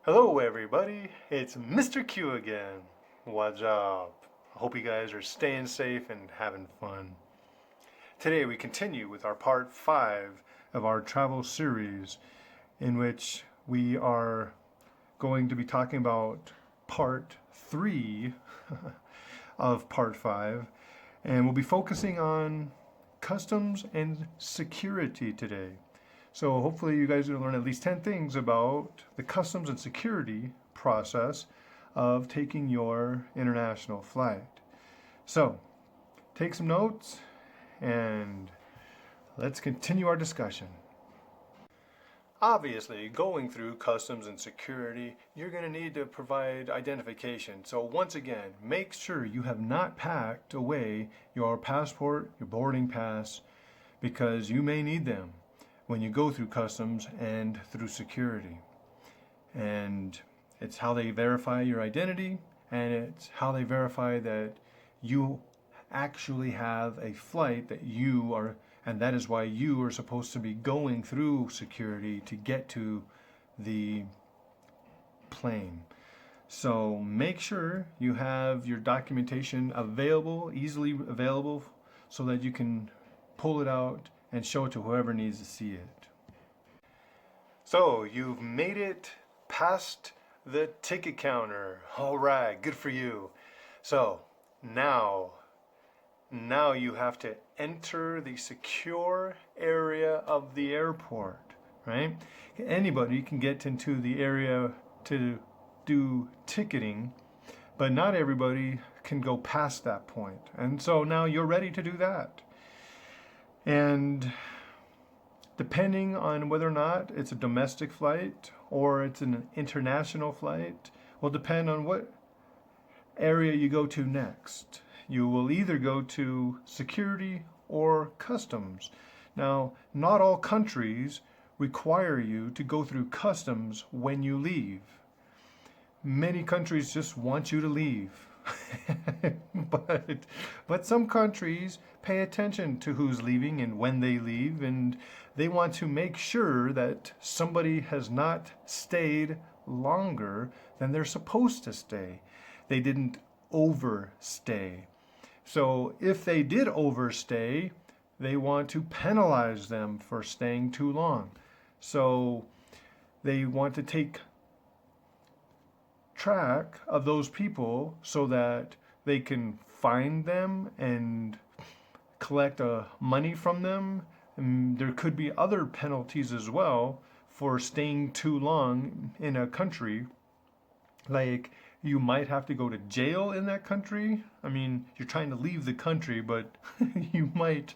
Hello everybody, it's Mr. Q again. What's up? I hope you guys are staying safe and having fun. Today we continue with our part 5 of our travel series in which we are going to be talking about part 3 of part 5, and we'll be focusing on customs and security today. So hopefully you guys will learn at least 10 things about the customs and security process of taking your international flight. So take some notes and let's continue our discussion. Obviously, going through customs and security, you're going to need to provide identification. So once again, make sure you have not packed away your passport, your boarding pass, because you may need them when you go through customs and through security. And it's how they verify your identity, and it's how they verify that you actually have a flight that you are, and that is why you are supposed to be going through security to get to the plane. So make sure you have your documentation available, easily available, so that you can pull it out and show it to whoever needs to see it. So you've made it past the ticket counter. All right, good for you. So now you have to enter the secure area of the airport, right? Anybody can get into the area to do ticketing, but not everybody can go past that point. And so now you're ready to do that. And depending on whether or not it's a domestic flight or it's an international flight, will depend on what area you go to next. You will either go to security or customs. Now, not all countries require you to go through customs when you leave. Many countries just want you to leave. but some countries pay attention to who's leaving and when they leave, and they want to make sure that somebody has not stayed longer than they're supposed to stay. They didn't overstay. So if they did overstay, they want to penalize them for staying too long. So they want to take track of those people so that they can find them and collect money from them. And there could be other penalties as well for staying too long in a country. Like you might have to go to jail in that country. I mean, you're trying to leave the country, but you might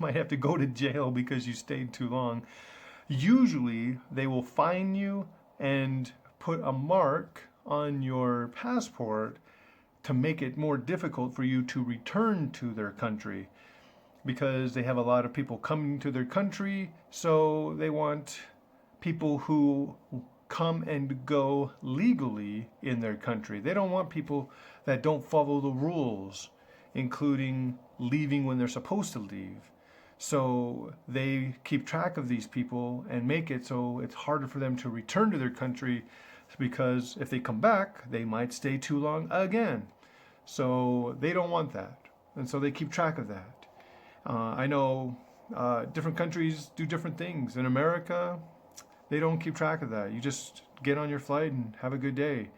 have to go to jail because you stayed too long. Usually they will fine you and put a mark on your passport to make it more difficult for you to return to their country, because they have a lot of people coming to their country, so they want people who come and go legally in their country. They don't want people that don't follow the rules, including leaving when they're supposed to leave. So they keep track of these people and make it so it's harder for them to return to their country, because if they come back, they might stay too long again. So they don't want that. And so they keep track of that. I know different countries do different things. In America, they don't keep track of that. You just get on your flight and have a good day.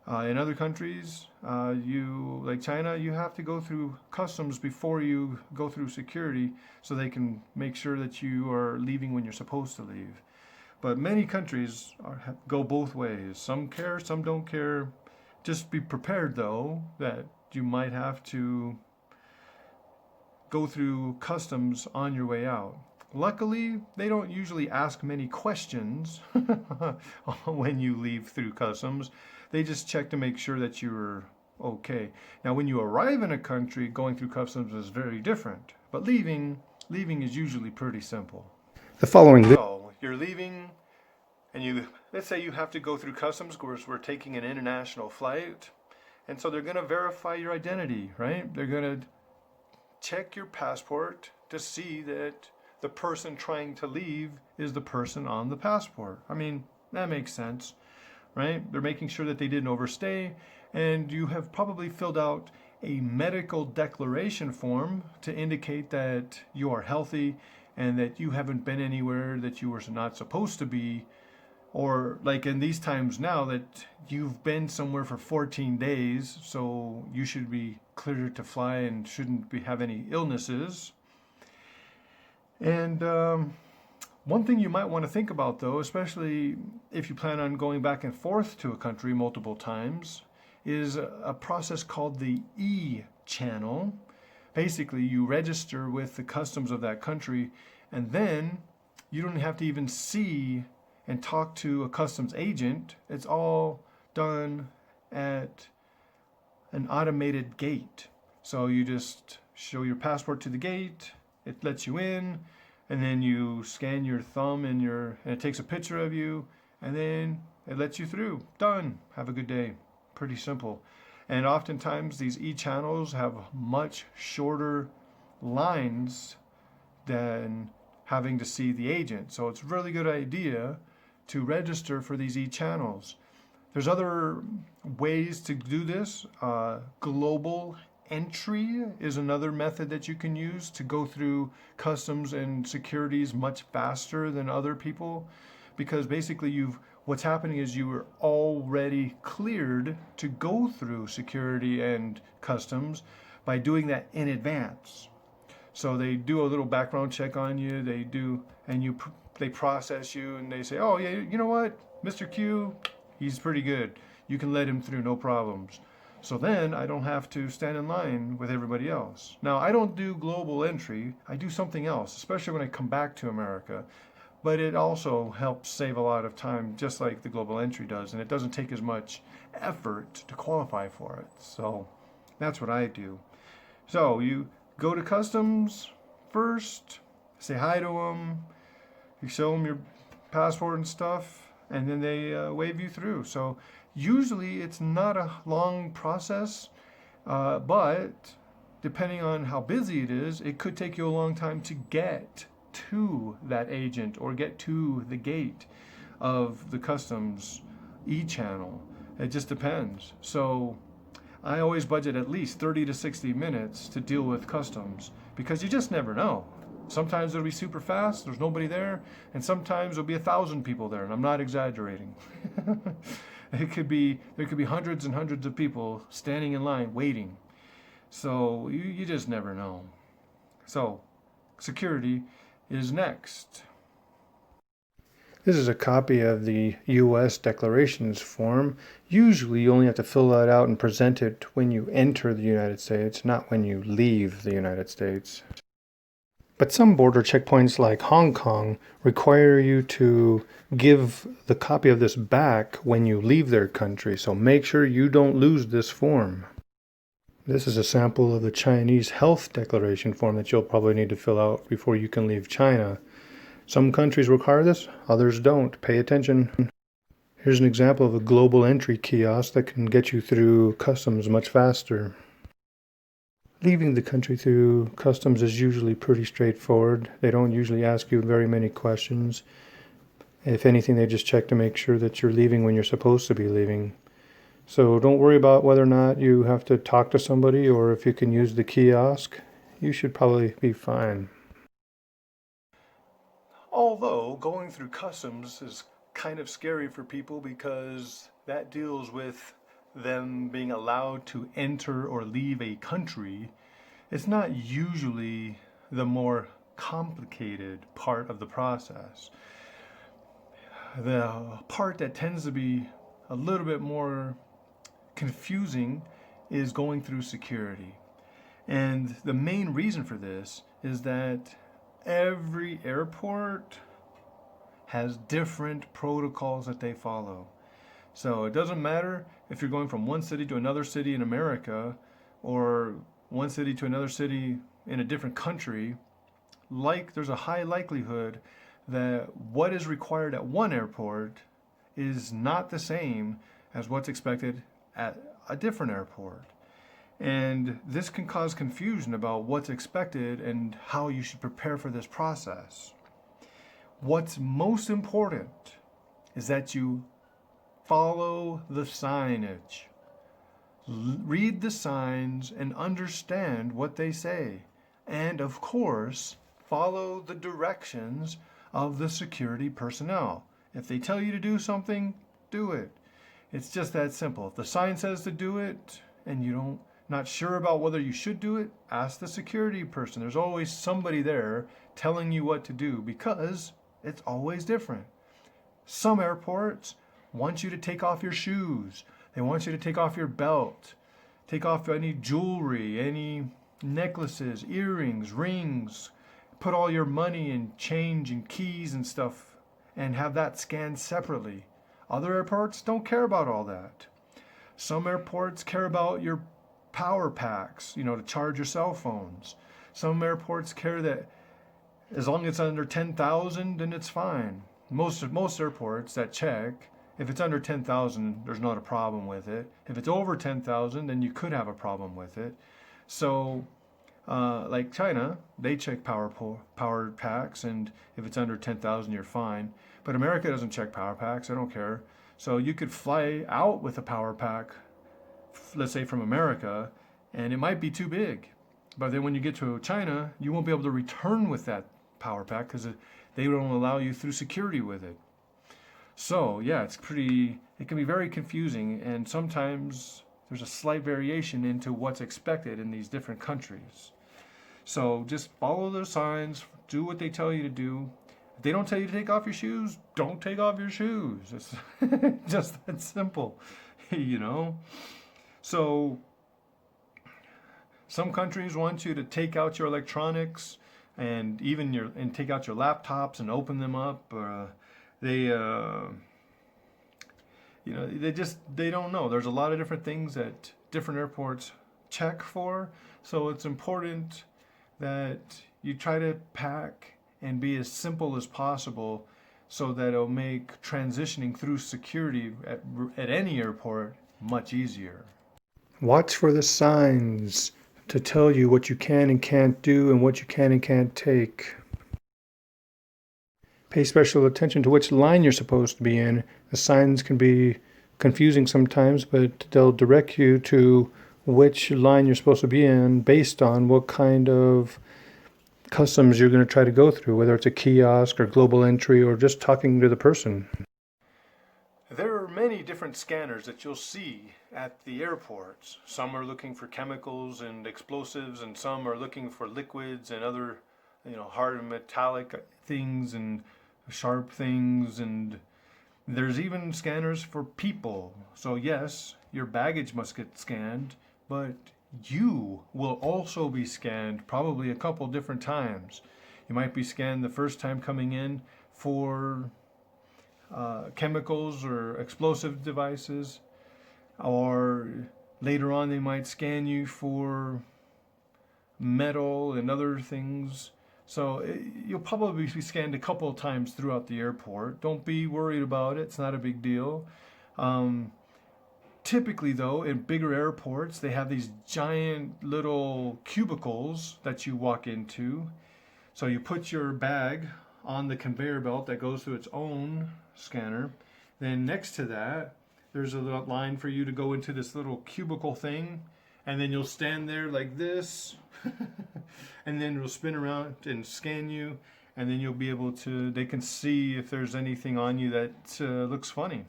In other countries, like China, you have to go through customs before you go through security, so they can make sure that you are leaving when you're supposed to leave. But many countries go both ways. Some care, some don't care. Just be prepared, though, that you might have to go through customs on your way out. Luckily, they don't usually ask many questions when you leave through customs. They just check to make sure that you're okay. Now, when you arrive in a country, going through customs is very different. But leaving is usually pretty simple. The following So you're leaving, and let's say you have to go through customs because we're taking an international flight, and so they're going to verify your identity, right? They're going to check your passport to see that the person trying to leave is the person on the passport. I mean, that makes sense. right? They're making sure that they didn't overstay, and you have probably filled out a medical declaration form to indicate that you are healthy and that you haven't been anywhere that you were not supposed to be, or like in these times now that you've been somewhere for 14 days, so you should be cleared to fly and shouldn't have any illnesses. And one thing you might want to think about, though, especially if you plan on going back and forth to a country multiple times, is a process called the e-channel. Basically, you register with the customs of that country, and then you don't have to even see and talk to a customs agent. It's all done at an automated gate. So you just show your passport to the gate, it lets you in, and then you scan your thumb and it takes a picture of you, and then it lets you through. Done. Have a good day. Pretty simple. And oftentimes these e-channels have much shorter lines than having to see the agent. So it's a really good idea to register for these e-channels. There's other ways to do this. Global entry is another method that you can use to go through customs and securities much faster than other people, because basically what's happening is you are already cleared to go through security and customs by doing that in advance. So they do a little background check on you, they process you, and they say, oh yeah, you know what, Mr. Q, he's pretty good. You can let him through, no problems. So then I don't have to stand in line with everybody else. Now, I don't do global entry. I do something else, especially when I come back to America. But it also helps save a lot of time, just like the global entry does. And it doesn't take as much effort to qualify for it. So that's what I do. So you go to customs first, say hi to them, you show them your passport and stuff, and then they wave you through. So usually it's not a long process, but depending on how busy it is, it could take you a long time to get to that agent or get to the gate of the customs e-channel. It just depends. So I always budget at least 30 to 60 minutes to deal with customs, because you just never know. Sometimes it'll be super fast, there's nobody there, and sometimes there'll be 1,000 people there, and I'm not exaggerating. There could be hundreds and hundreds of people standing in line waiting. So you just never know. So security is next. This is a copy of the U.S. declarations form. Usually you only have to fill that out and present it when you enter the United States, not when you leave the United States. But some border checkpoints like Hong Kong require you to give the copy of this back when you leave their country, so make sure you don't lose this form. This is a sample of the Chinese health declaration form that you'll probably need to fill out before you can leave China. Some countries require this, others don't. Pay attention. Here's an example of a global entry kiosk that can get you through customs much faster. Leaving the country through customs is usually pretty straightforward. They don't usually ask you very many questions. If anything, they just check to make sure that you're leaving when you're supposed to be leaving. So don't worry about whether or not you have to talk to somebody or if you can use the kiosk. You should probably be fine. Although going through customs is kind of scary for people, because that deals with them being allowed to enter or leave a country. It's not usually the more complicated part of the process. The part that tends to be a little bit more confusing is going through security. And the main reason for this is that every airport has different protocols that they follow. So it doesn't matter if you're going from one city to another city in America, or one city to another city in a different country, there's a high likelihood that what is required at one airport is not the same as what's expected at a different airport. And this can cause confusion about what's expected and how you should prepare for this process. What's most important is that you follow the signage. Read the signs and understand what they say. And of course, follow the directions of the security personnel. If they tell you to do something, do it. It's just that simple. If the sign says to do it and you don't not sure about whether you should do it, ask the security person. There's always somebody there telling you what to do because it's always different. Some airports want you to take off your shoes. They want you to take off your belt, take off any jewelry, any necklaces, earrings, rings, put all your money and change and keys and stuff and have that scanned separately. Other airports don't care about all that. Some airports care about your power packs, to charge your cell phones. Some airports care that as long as it's under 10,000, then it's fine. Most airports that check, if it's under 10,000, there's not a problem with it. If it's over 10,000, then you could have a problem with it. So, like China, they check power packs, and if it's under 10,000, you're fine. But America doesn't check power packs. I don't care. So you could fly out with a power pack, let's say from America, and it might be too big. But then when you get to China, you won't be able to return with that power pack because they don't allow you through security with it. So yeah, it can be very confusing, and sometimes there's a slight variation into what's expected in these different countries. So just follow those signs, do what they tell you to do. If they don't tell you to take off your shoes, don't take off your shoes. It's just that simple, So some countries want you to take out your electronics and take out your laptops and open them up. They don't know. There's a lot of different things that different airports check for. So it's important that you try to pack and be as simple as possible so that it'll make transitioning through security at any airport much easier. Watch for the signs to tell you what you can and can't do and what you can and can't take. Pay special attention to which line you're supposed to be in. The signs can be confusing sometimes, but they'll direct you to which line you're supposed to be in based on what kind of customs you're going to try to go through, whether it's a kiosk or global entry or just talking to the person. There are many different scanners that you'll see at the airports. Some are looking for chemicals and explosives, and some are looking for liquids and other, hard and metallic things and sharp things, and there's even scanners for people. So yes, your baggage must get scanned, but you will also be scanned probably a couple different times. You might be scanned the first time coming in for chemicals or explosive devices, or later on they might scan you for metal and other things. So you'll probably be scanned a couple of times throughout the airport. Don't be worried about it. It's not a big deal. Typically, though, in bigger airports, they have these giant little cubicles that you walk into. So you put your bag on the conveyor belt that goes through its own scanner. Then next to that, there's a little line for you to go into this little cubicle thing. And then you'll stand there like this. And then it'll spin around and scan you. And then you'll be able to, they can see if there's anything on you that looks funny.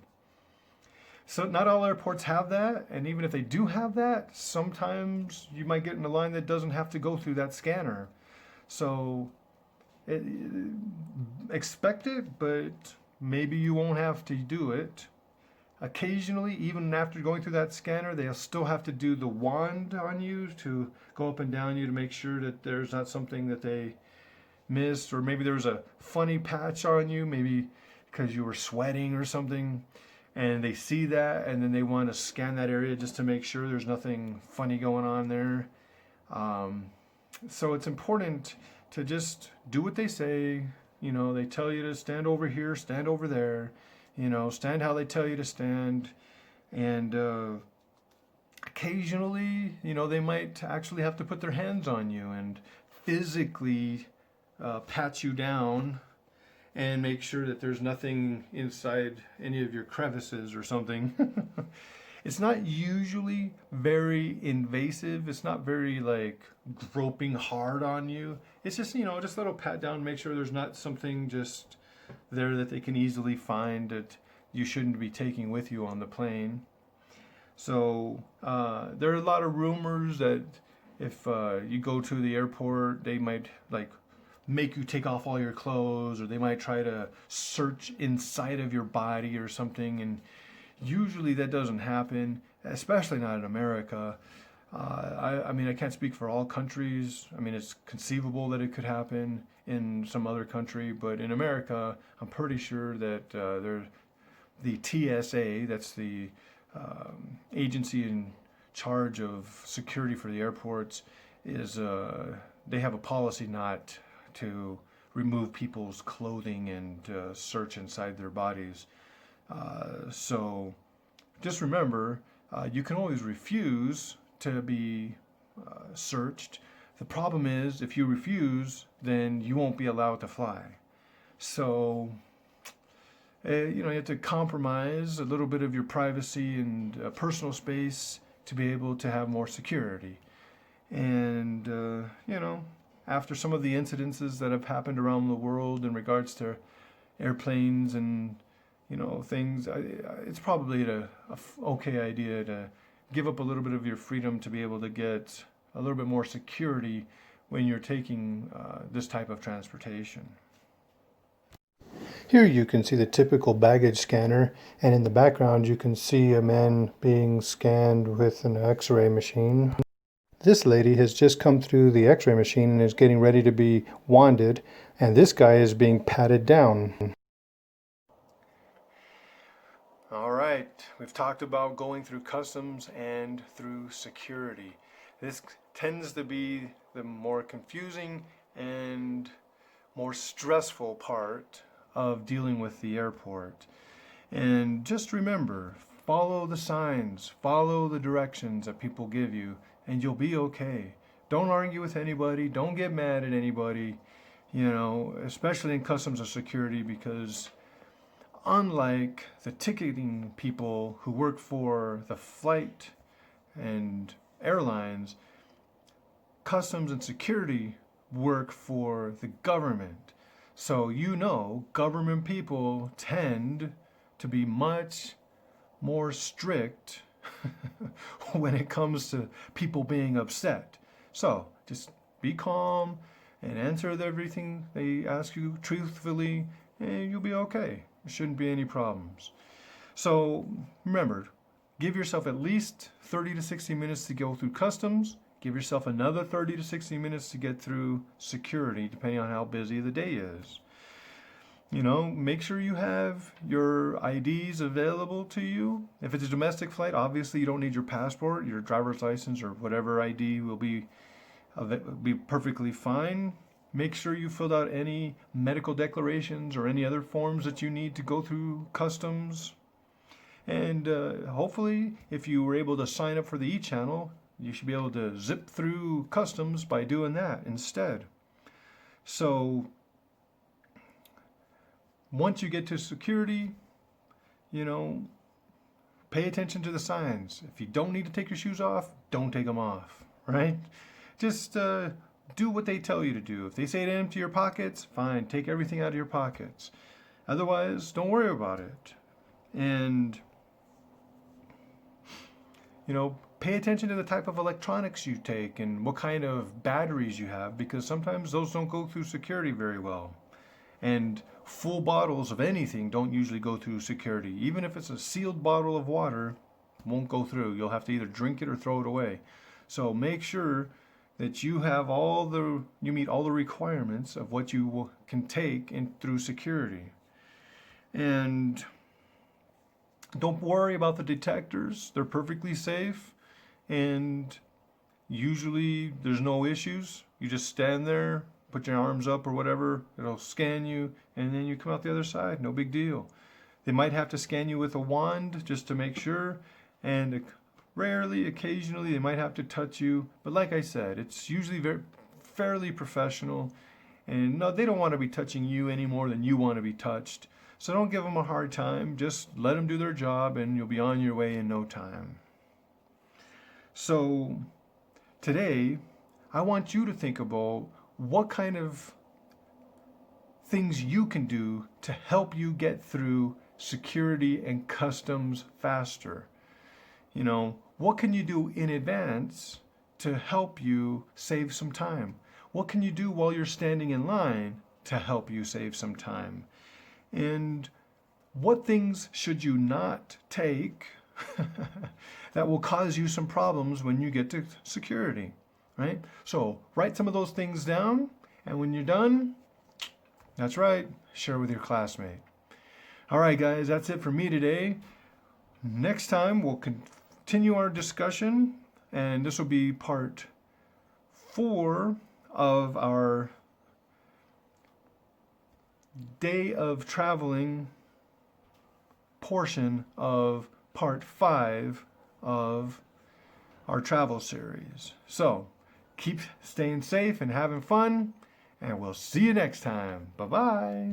So not all airports have that, and even if they do have that, sometimes you might get in a line that doesn't have to go through that scanner. So expect it, but maybe you won't have to do it. Occasionally, even after going through that scanner, they'll still have to do the wand on you to go up and down you to make sure that there's not something that they missed, or maybe there was a funny patch on you, maybe because you were sweating or something. And they see that, and then they want to scan that area just to make sure there's nothing funny going on there. So it's important to just do what they say. They tell you to stand over here, stand over there. Stand how they tell you to stand. And occasionally, they might actually have to put their hands on you and physically pat you down and make sure that there's nothing inside any of your crevices or something. It's not usually very invasive. It's not very like groping hard on you. It's just, just a little pat down, make sure there's not something just there that they can easily find that you shouldn't be taking with you on the plane. So there are a lot of rumors that if you go to the airport, they might like make you take off all your clothes, or they might try to search inside of your body or something. And usually that doesn't happen, especially not in America. I mean, I can't speak for all countries. I mean, it's conceivable that it could happen in some other country, but in America, I'm pretty sure that the TSA, that's the agency in charge of security for the airports, is they have a policy not to remove people's clothing and search inside their bodies. So just remember, you can always refuse to be searched. The problem is, if you refuse, then you won't be allowed to fly. So, you have to compromise a little bit of your privacy and personal space to be able to have more security. And, after some of the incidences that have happened around the world in regards to airplanes and things, it's probably a okay idea to give up a little bit of your freedom to be able to get a little bit more security when you're taking this type of transportation. Here you can see the typical baggage scanner, and in the background you can see a man being scanned with an X-ray machine. This lady has just come through the X-ray machine and is getting ready to be wanded, and this guy is being patted down. All right, we've talked about going through customs and through security. This tends to be the more confusing and more stressful part of dealing with the airport. And just remember, follow the signs, follow the directions that people give you, and you'll be okay. Don't argue with anybody, don't get mad at anybody, especially in customs or security, because unlike the ticketing people who work for the flight and airlines, customs and security work for the government. So government people tend to be much more strict when it comes to people being upset. So just be calm and answer everything they ask you truthfully, and you'll be okay. There shouldn't be any problems. So remember, give yourself at least 30 to 60 minutes to go through customs. Give yourself another 30 to 60 minutes to get through security, depending on how busy the day is. Make sure you have your IDs available to you. If it's a domestic flight, obviously you don't need your passport. Your driver's license or whatever ID will be perfectly fine. Make sure you filled out any medical declarations or any other forms that you need to go through customs. And hopefully, if you were able to sign up for the e-channel, you should be able to zip through customs by doing that instead. So once you get to security, pay attention to the signs. If you don't need to take your shoes off, don't take them off, right? Just do what they tell you to do. If they say to empty your pockets, fine, take everything out of your pockets. Otherwise, don't worry about it. And, pay attention to the type of electronics you take and what kind of batteries you have, because sometimes those don't go through security very well. And full bottles of anything don't usually go through security. Even if it's a sealed bottle of water, won't go through. You'll have to either drink it or throw it away. So make sure that you meet all the requirements of what you can take through security. And don't worry about the detectors. They're perfectly safe, and usually there's no issues. You just stand there, put your arms up or whatever, it'll scan you, and then you come out the other side, no big deal. They might have to scan you with a wand just to make sure, and occasionally they might have to touch you, but like I said, it's usually fairly professional, And no, they don't want to be touching you any more than you want to be touched. So don't give them a hard time. Just let them do their job and you'll be on your way in no time. So today, I want you to think about what kind of things you can do to help you get through security and customs faster. You know, what can you do in advance to help you save some time? What can you do while you're standing in line to help you save some time? And what things should you not take that will cause you some problems when you get to security, right? So write some of those things down, and when you're done, that's right, share with your classmate. All right, guys, that's it for me today. Next time, we'll continue our discussion, and this will be part 4 of our day of traveling portion of part 5 of our travel series. So keep staying safe and having fun, and we'll see you next time. Bye-bye.